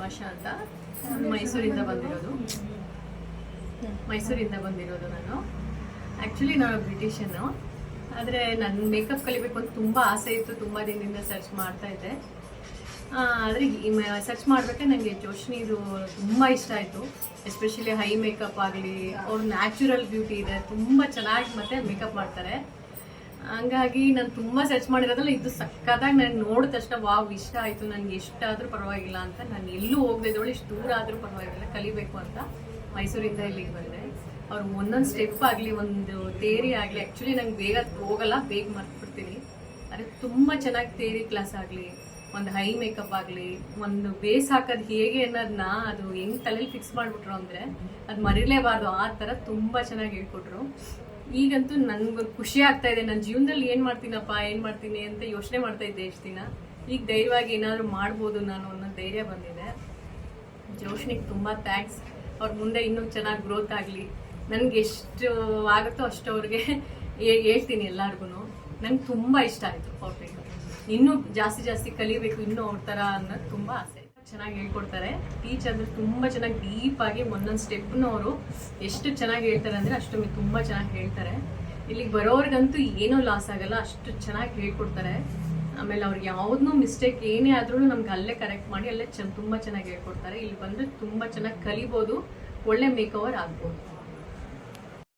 ಆಶಾ ಅಂತ. ಮೈಸೂರಿಂದ ಬಂದಿರೋದು ನಾನು. ಆ್ಯಕ್ಚುಲಿ ನಾನು ಬ್ರಿಟಿಷನ್ನು, ಆದರೆ ನನ್ನ ಮೇಕಪ್ ಕಲಿಬೇಕು ಅಂತ ತುಂಬ ಆಸೆ ಇತ್ತು. ತುಂಬ ದಿನದಿಂದ ಸರ್ಚ್ ಮಾಡ್ತಾ ಇದ್ದೆ. ಆದರೆ ಸರ್ಚ್ ಮಾಡಬೇಕೆ ನನಗೆ ಜೋಶ್ನಿದು ತುಂಬ ಇಷ್ಟ ಆಯಿತು. ಎಸ್ಪೆಷಲಿ ಹೈ ಮೇಕಪ್ ಆಗಲಿ, ಅವ್ರು ನ್ಯಾಚುರಲ್ ಬ್ಯೂಟಿ ಇದೆ, ತುಂಬ ಚೆನ್ನಾಗಿ ಮತ್ತೆ ಮೇಕಪ್ ಮಾಡ್ತಾರೆ. ಹಂಗಾಗಿ ನಾನು ತುಂಬ ಸರ್ಚ್ ಮಾಡಿರೋದ್ರಲ್ಲ ಇದು ಸಕ್ಕತ್ತಾಗಿ ನಾನು ನೋಡಿದ ತಕ್ಷಣ ವಾವ್ ಇಷ್ಟ ಆಯಿತು. ನನಗೆ ಎಷ್ಟಾದರೂ ಪರವಾಗಿಲ್ಲ ಅಂತ, ನಾನು ಎಲ್ಲೂ ಹೋಗದಿದ್ದವಳು ಇಷ್ಟು ದೂರ ಆದರೂ ಪರವಾಗಿಲ್ಲ ಕಲಿಬೇಕು ಅಂತ ಮೈಸೂರಿಂದ ಇಲ್ಲಿಗೆ ಬಂದೆ. ಅವ್ರು ಒಂದೊಂದು ಸ್ಟೆಪ್ ಆಗಲಿ, ಒಂದು ಥಿಯರಿ ಆಗಲಿ, ಆ್ಯಕ್ಚುಲಿ ನಂಗೆ ಬೇಗ ಹೋಗಲ್ಲ, ಬೇಗ ಮರ್ತ್ಬಿಡ್ತೀನಿ. ಆದರೆ ತುಂಬ ಚೆನ್ನಾಗಿ ಥಿಯರಿ ಕ್ಲಾಸ್ ಆಗಲಿ, ಒಂದು ಹೈ ಮೇಕಪ್ ಆಗಲಿ, ಒಂದು ಬೇಸ್ ಹಾಕೋದು ಹೇಗೆ ಅನ್ನೋದನ್ನ ಅದು ಹೆಂಗೆ ತಲೆಯಲ್ಲಿ ಫಿಕ್ಸ್ ಮಾಡಿಬಿಟ್ರು ಅಂದರೆ ಅದು ಮರಿಲೇಬಾರ್ದು, ಆ ಥರ ತುಂಬ ಚೆನ್ನಾಗಿ ಹೇಳ್ಕೊಟ್ರು. ಈಗಂತೂ ನನಗೆ ಖುಷಿ ಆಗ್ತಾ ಇದೆ. ನನ್ನ ಜೀವನದಲ್ಲಿ ಏನು ಮಾಡ್ತೀನಿ ಅಂತ ಯೋಚನೆ ಮಾಡ್ತಾ ಇದ್ದೆ ಎಷ್ಟು ದಿನ. ಈಗ ಧೈರ್ಯವಾಗಿ ಏನಾದರೂ ಮಾಡ್ಬೋದು ನಾನು ಅನ್ನೋ ಧೈರ್ಯ ಬಂದಿದೆ. ಜೋಶ್ನಿಗೆ ತುಂಬ ಥ್ಯಾಂಕ್ಸ್. ಅವ್ರ ಮುಂದೆ ಇನ್ನೂ ಚೆನ್ನಾಗಿ ಗ್ರೋತ್ ಆಗಲಿ. ನನಗೆ ಎಷ್ಟು ಆಗುತ್ತೋ ಅಷ್ಟು ಅವ್ರಿಗೆ ಹೇಳ್ತೀನಿ ಎಲ್ಲರಿಗೂ. ನಂಗೆ ತುಂಬ ಇಷ್ಟ ಆಯಿತು ಅವ್ರ ಮೇಕಪ್. ಇನ್ನೂ ಜಾಸ್ತಿ ಕಲಿಬೇಕು, ಇನ್ನೂ ಅವ್ರ ಥರ ಅನ್ನೋದು ತುಂಬ ಆಸೆ. ಚೆನ್ನಾಗಿ ಹೇಳ್ಕೊಡ್ತಾರೆ. ಟೀಚ್ ಅಂದರೆ ತುಂಬ ಚೆನ್ನಾಗಿ ಡೀಪಾಗಿ ಒಂದೊಂದು ಸ್ಟೆಪ್ನು ಅವರು ಎಷ್ಟು ಚೆನ್ನಾಗಿ ಹೇಳ್ತಾರೆ ಅಂದರೆ ಅಷ್ಟು ತುಂಬ ಚೆನ್ನಾಗಿ ಹೇಳ್ತಾರೆ. ಇಲ್ಲಿಗೆ ಬರೋರ್ಗಂತೂ ಏನೂ ಲಾಸ್ ಆಗಲ್ಲ, ಅಷ್ಟು ಚೆನ್ನಾಗಿ ಹೇಳ್ಕೊಡ್ತಾರೆ. ಆಮೇಲೆ ಅವ್ರಿಗೆ ಯಾವುದನ್ನೂ ಮಿಸ್ಟೇಕ್ ಏನೇ ಆದ್ರೂ ನಮ್ಗೆ ಅಲ್ಲೇ ಕರೆಕ್ಟ್ ಮಾಡಿ ಅಲ್ಲೇ ತುಂಬ ಚೆನ್ನಾಗಿ ಹೇಳ್ಕೊಡ್ತಾರೆ. ಇಲ್ಲಿ ಬಂದರೆ ತುಂಬ ಚೆನ್ನಾಗಿ ಕಲಿಬೋದು, ಒಳ್ಳೆ ಮೇಕವರ್ ಆಗ್ಬೋದು.